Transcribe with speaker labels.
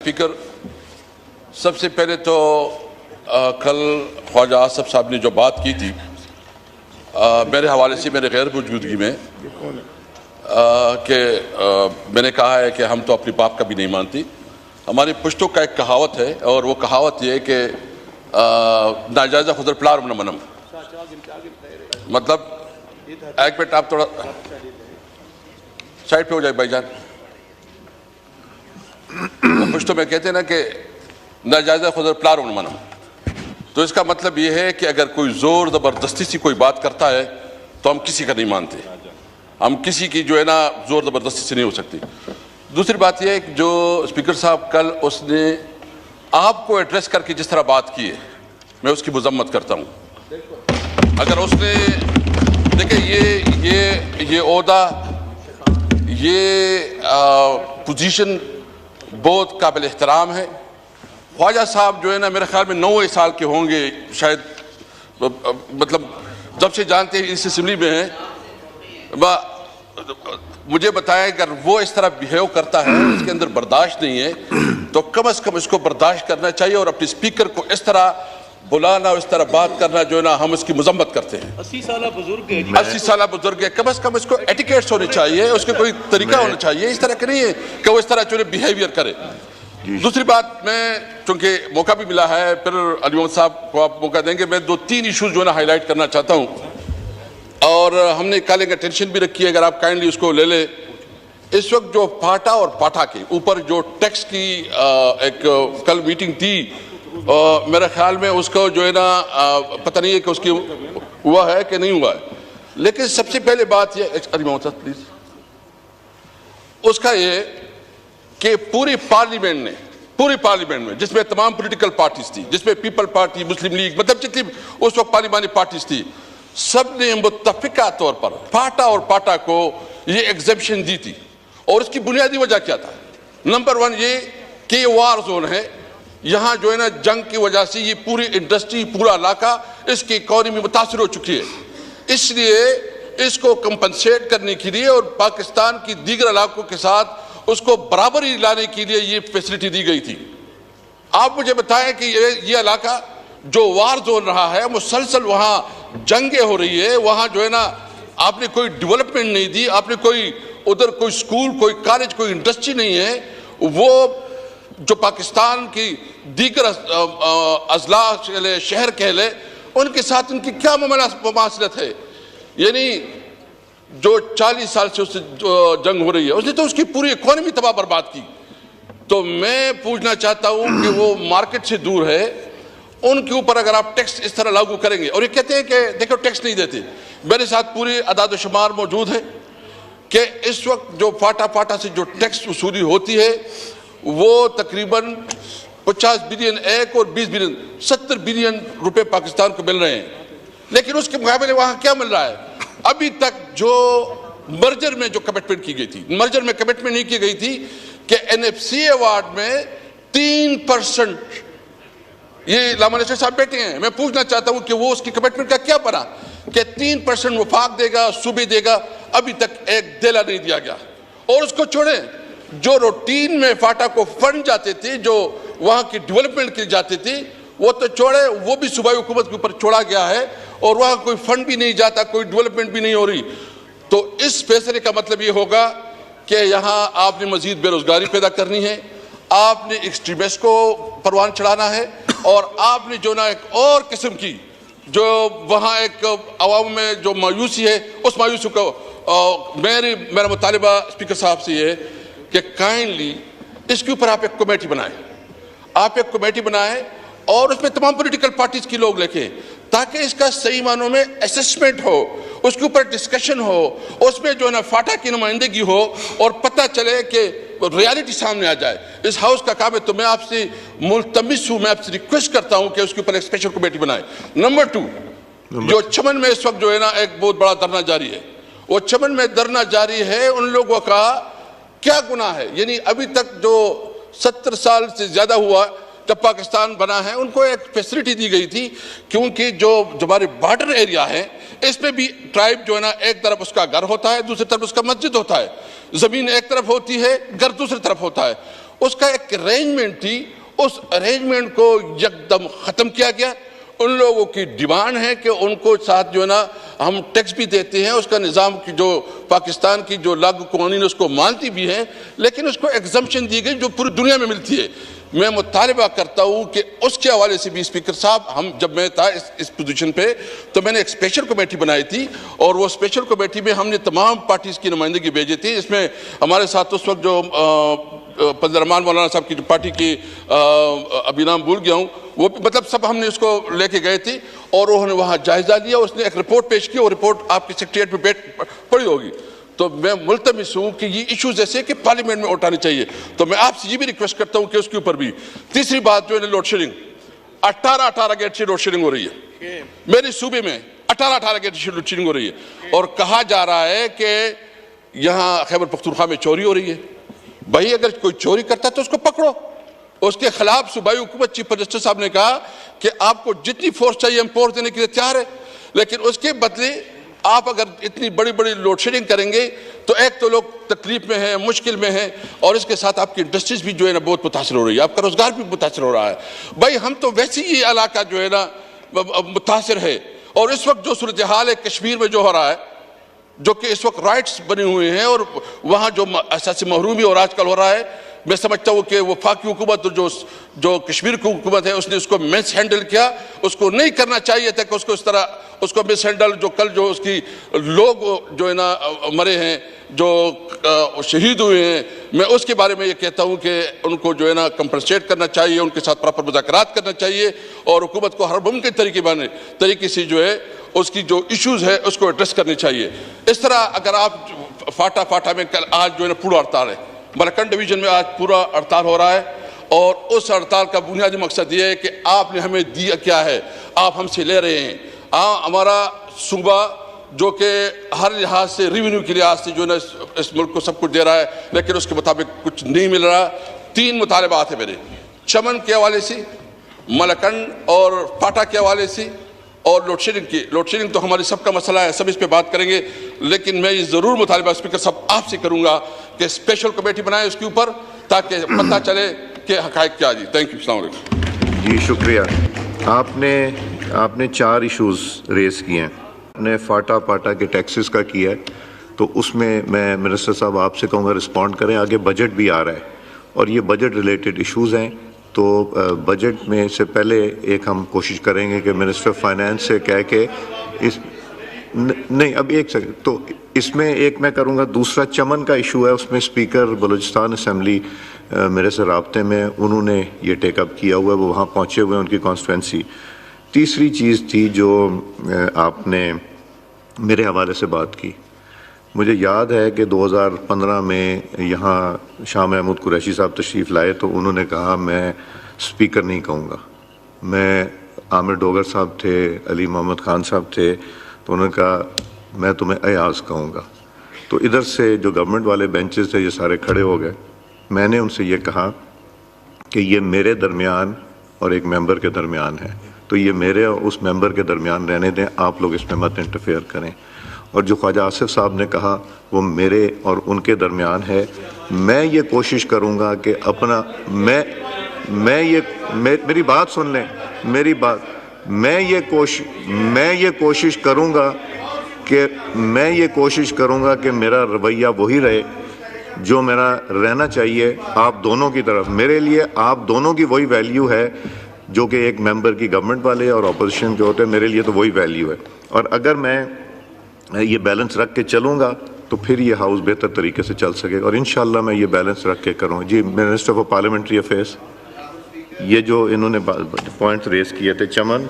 Speaker 1: Speaker, सबसे पहले तो कल ख्वाजा आसफ साहब ने जो बात की थी मेरे हवाले से मेरे गैर मौजूदगी में कि मैंने कहा है कि हम तो अपने बाप का भी नहीं मानती। हमारी पुश्तों का एक कहावत है और वो कहावत ये है कि नाजायज़ा खुदर प्लार न मनम, मतलब एक मिनट आप थोड़ा साइड पे हो जाए भाईजान। पुश्तों में कहते हैं ना कि नाजायज़ा खुदर प्लार न मनम, तो इसका मतलब ये है कि अगर कोई जोर ज़बरदस्ती से कोई बात करता है तो हम किसी का नहीं मानते, हम किसी की जो है ना जोर ज़बरदस्ती से नहीं हो सकती। दूसरी बात यह है कि जो स्पीकर साहब कल उसने आपको एड्रेस करके जिस तरह बात की है, मैं उसकी मजम्मत करता हूँ। अगर उसने देखिए ये ओहदा, ये पोजीशन बहुत काबिल एहतराम है। ख्वाजा साहब जो है ना मेरे ख्याल में 9 साल के होंगे शायद, मतलब जब से जानते हैं इस असेंबली में हैं। मुझे बताएं अगर वो इस तरह बिहेव करता है, इसके अंदर बर्दाश्त नहीं है, तो कम से कम इसको बर्दाश्त करना चाहिए और अपने स्पीकर को इस तरह बुलाना, इस तरह बात करना जो है ना हम उसकी मजम्मत करते हैं।
Speaker 2: 80 साल बुजुर्ग है,
Speaker 1: 80 साल बुजुर्ग है, कम से कम इसको एटिकेट्स होने चाहिए, उसके कोई तरीका होना चाहिए। इस तरह के नहीं है कि वो इस तरह जो बिहेवियर करे। दूसरी बात, मैं चूंकि मौका भी मिला है, फिर अली मोहम्मद साहब को आप मौका देंगे, मैं 2-3 इशूज जो है ना हाईलाइट करना चाहता हूँ और हमने कॉलिंग अटेंशन भी रखी है, अगर आप काइंडली उसको ले ले। इस वक्त जो फाटा और पाटा के ऊपर जो टैक्स की एक कल मीटिंग थी, मेरे ख्याल में उसको जो है ना पता नहीं है कि उसकी हुआ है कि नहीं हुआ है, लेकिन सबसे पहले बात यह अली मोहम्मद साहब प्लीज, उसका ये कि पूरी पार्लियामेंट में जिसमें तमाम पॉलिटिकल पार्टीज थी, जिसमें पीपल पार्टी, मुस्लिम लीग, मतलब जितनी उस वक्त पार्लियामानी पार्टीज थी, सब ने मुत्तफिका तौर पर फाटा और पाटा को ये एग्जेप्शन दी थी। और उसकी बुनियादी वजह क्या था? नंबर 1 ये कि ये वार जोन है, यहाँ जो है ना जंग की वजह से ये पूरी इंडस्ट्री, पूरा इलाका, इसकी इकॉनमी मुतासर हो चुकी है, इसलिए इसको कंपनसेट करने के लिए और पाकिस्तान की दीगर इलाकों के साथ उसको बराबरी लाने के लिए ये फैसिलिटी दी गई थी। आप मुझे बताएं कि ये इलाका जो वार जोन रहा है, मुसलसल वहां जंगें हो रही है, वहां जो है ना आपने कोई डेवलपमेंट नहीं दी, आपने कोई उधर कोई स्कूल, कोई कॉलेज, कोई इंडस्ट्री नहीं है। वो जो पाकिस्तान की दीगर अजला शहर कह ले, उनके साथ उनकी क्या मुमासलत है? यानी जो 40 साल से उससे जंग हो रही है, उसने तो उसकी पूरी इकोनॉमी तबाह बर्बाद की। तो मैं पूछना चाहता हूं कि वो मार्केट से दूर है, उनके ऊपर अगर आप टैक्स इस तरह लागू करेंगे, और ये कहते हैं कि देखो टैक्स नहीं देते, मेरे साथ पूरी अदाद शुमार मौजूद है कि इस वक्त जो फाटा से जो टैक्स वसूली होती है वो तकरीबन 50 बिलियन एक और 20 बिलियन 70 बिलियन रुपए पाकिस्तान को मिल रहे हैं। लेकिन उसके मुकाबले वहां क्या मिल रहा है? अभी तक जो मर्जर में जो कमिटमेंट की गई थी, मर्जर में कमिटमेंट नहीं की गई थी कि NFC अवार्ड में 3%, ये लामा नशर साहब बैठे हैं, मैं पूछना चाहता हूं कि वो उसकी कमिटमेंट का क्या बना कि 3% वफाक देगा, सूबे देगा, अभी तक एक देला नहीं दिया गया। और उसको छोड़े, जो रूटीन में फाटा को फंड जाते थे, जो वहां की डेवलपमेंट के जाते थे, वो तो छोड़े, वो भी सूबाई हुकूमत के ऊपर छोड़ा गया है और वहां कोई फंड भी नहीं जाता, कोई डेवलपमेंट भी नहीं हो रही। तो इस फैसले का मतलब ये होगा कि यहाँ आपने मजीद बेरोजगारी पैदा करनी है, आपने एक्सट्रीमिस्ट को परवान चढ़ाना है और आपने जो ना एक और किस्म की जो वहाँ एक अवाम में जो मायूसी है, उस मायूसी को मेरा मुतालिबा स्पीकर साहब से ये है कि काइंडली इसके ऊपर आप एक कमेटी बनाएं, आप एक कमेटी बनाएं और उसमें तमाम पॉलिटिकल पार्टीज के लोग लेके, ताकि इसका सही मानों में असेसमेंट हो, उसके ऊपर डिस्कशन हो, उसमें जो है ना फाटा की नुमाइंदगी हो और पता चले कि रियलिटी सामने आ जाए। इस हाउस का काम है, तो मैं आपसे मुल्तमिस हूं, मैं आपसे रिक्वेस्ट करता हूं कि उसके ऊपर एक स्पेशल कमेटी बनाए। नंबर 2, जो चमन में इस वक्त जो है ना एक बहुत बड़ा धरना जारी है, वो चमन में धरना जारी है, उन लोगों का क्या गुनाह है? यानी अभी तक जो 70 साल से ज्यादा हुआ जब पाकिस्तान बना है, उनको एक फैसिलिटी दी गई थी, क्योंकि जो हमारे बॉर्डर एरिया है इसमें भी ट्राइब जो है ना एक तरफ उसका घर होता है, दूसरी तरफ उसका मस्जिद होता है, जमीन एक तरफ होती है, घर दूसरी तरफ होता है। उसका एक अरेंजमेंट थी, उस अरेंजमेंट को एकदम ख़त्म किया गया। उन लोगों की डिमांड है कि उनको साथ जो है ना हम टैक्स भी देते हैं, उसका निज़ाम की जो पाकिस्तान की जो लागू कानून उसको मानती भी हैं, लेकिन उसको एग्जम्पशन दी गई जो पूरी दुनिया में मिलती है। मैं मुतालबा करता हूँ कि उसके हवाले से भी स्पीकर साहब, हम जब मैं था इस पोजीशन पे तो मैंने एक स्पेशल कमेटी बनाई थी और वो स्पेशल कमेटी में हमने तमाम पार्टीज़ की नुमाइंदगी भेजी थी। इसमें हमारे साथ उस वक्त जो पंजरमान मौलाना साहब की जो पार्टी की अभी नाम भूल गया हूँ, वो मतलब सब हमने उसको लेके गए थे और उन्होंने वहाँ जायजा लिया, उसने एक रिपोर्ट पेश की और रिपोर्ट आपके सेक्रेटरीट में पड़ी होगी। तो मैं मुल्तमिस हूँ कि ये इशूज़ ऐसे कि पार्लियामेंट में उठाने चाहिए। तो मैं आपसे ये भी रिक्वेस्ट करता हूँ कि उसके ऊपर भी। तीसरी बात जो है लोड शेडिंग, 18 गेट से लोड शेडिंग हो रही है मेरे सूबे में, 18 गेट से लोड शेडिंग हो रही है और कहा जा रहा है कि यहाँ खैबर पख्तूनख्वा में चोरी हो रही है। भाई अगर कोई चोरी करता है तो उसको पकड़ो, उसके खिलाफ सूबाई हुकूमत चीफ मिनिस्टर साहब ने कहा कि आपको जितनी फोर्स चाहिए हम फोर्स देने के लिए तैयार है, लेकिन उसके बदले आप अगर इतनी बड़ी बड़ी लोड शेडिंग करेंगे तो एक तो लोग तकलीफ में हैं, मुश्किल में हैं और इसके साथ आपकी इंडस्ट्रीज भी जो है ना बहुत मुतासर हो रही है, आपका रोजगार भी मुतासर हो रहा है। भाई हम तो वैसे ही ये इलाका जो है ना मुतासर है और इस वक्त जो सूरत हाल है कश्मीर में जो हो रहा है, जो कि इस वक्त राइट्स बने हुए हैं और वहाँ जो असासी महरूमी और आजकल हो रहा है, मैं समझता हूँ कि वफाकी हुकूमत जो कश्मीर की हुकूमत है उसने उसको मिस हैंडल किया, उसको नहीं करना चाहिए था कि उसको इस तरह उसको मिस हैंडल। जो कल जो उसकी लोग जो है ना मरे हैं, जो शहीद हुए हैं, मैं उसके बारे में ये कहता हूँ कि उनको जो है ना कंपनसेट करना चाहिए, उनके साथ प्रॉपर मुज़ाकरात करना चाहिए और हुकूमत को हर मुमकिन तरीके से जो है उसकी जो इश्यूज़ है उसको एड्रेस करनी चाहिए। इस तरह अगर आप फाटा में कल आज जो है ना पूरा हड़ताल है, मलकन डिवीज़न में आज पूरा हड़ताल हो रहा है और उस हड़ताल का बुनियादी मकसद ये है कि आपने हमें दिया क्या है, आप हमसे ले रहे हैं। हमारा सूबा जो कि हर लिहाज से रेवेन्यू के लिहाज से जो है ना इस मुल्क को सब कुछ दे रहा है, लेकिन उसके मुताबिक कुछ नहीं मिल रहा। 3 मुतालबात है मेरे, चमन के हवाले से, मलकन और फाटा के हवाले से और लोड शेडिंग की। लोड शेडिंग तो हमारी सबका मसला है, सब इस पे बात करेंगे, लेकिन मैं ये ज़रूर मुतालबा स्पीकर साहब आपसे करूँगा कि स्पेशल कमेटी बनाए उसके ऊपर ताकि पता चले कि हक़ाइक़ क्या जी। थैंक यू, अस्सलाम वालेकुम।
Speaker 2: जी शुक्रिया। आपने 4 इश्यूज़ रेज़ किए हैं। आपने फाटा के टैक्सेस का किया है, तो उसमें मैं मिनिस्टर साहब आपसे कहूँगा रिस्पॉन्ड करें। आगे बजट भी आ रहा है और ये बजट रिलेटेड इश्यूज़ हैं, तो बजट में से पहले एक हम कोशिश करेंगे कि मिनिस्टर फाइनेंस से कह के नहीं अब एक सेकंड, तो इसमें एक मैं करूँगा। दूसरा चमन का इशू है, उसमें स्पीकर बलूचिस्तान असम्बली मेरे से राब्ते में, उन्होंने ये टेकअप किया हुआ है, वो वहाँ पहुँचे हुए हैं, उनकी कॉन्स्टिट्यूंसी। तीसरी चीज़ थी जो आपने मेरे हवाले से बात की, मुझे याद है कि 2015 में यहाँ शाह महमूद कुरैशी साहब तशरीफ़ लाए तो उन्होंने कहा मैं स्पीकर नहीं कहूँगा। मैं आमिर डोगर साहब थे, अली मोहम्मद ख़ान साहब थे, तो उन्होंने कहा मैं तुम्हें अयाज़ कहूँगा। तो इधर से जो गवर्नमेंट वाले बेंचेस थे ये सारे खड़े हो गए। मैंने उनसे ये कहा कि ये मेरे दरमियान और एक मेंबर के दरमियान है, तो ये मेरे और उस मेंबर के दरमियान रहने दें, आप लोग इसमें मत इंटरफेयर करें। और जो ख्वाजा आसिफ साहब ने कहा वो मेरे और उनके दरमियान है। मैं ये कोशिश करूँगा कि अपना मेरी बात सुन लें, मेरी बात, मैं ये कोशिश करूँगा कि मेरा रवैया वही रहे जो मेरा रहना चाहिए आप दोनों की तरफ। मेरे लिए आप दोनों की वही वैल्यू है जो कि एक मेंबर की गवर्नमेंट वाले और अपोजिशन के होते हैं, मेरे लिए तो वही वैल्यू है। और अगर मैं ये बैलेंस रख के चलूँगा तो फिर ये हाउस बेहतर तरीके से चल सकेगा और इंशाल्लाह मैं ये बैलेंस रख के करूँगा। जी मिनिस्टर फॉर पार्लियामेंट्री अफेयर्स, ये जो इन्होंने पॉइंट्स रेस किए थे, चमन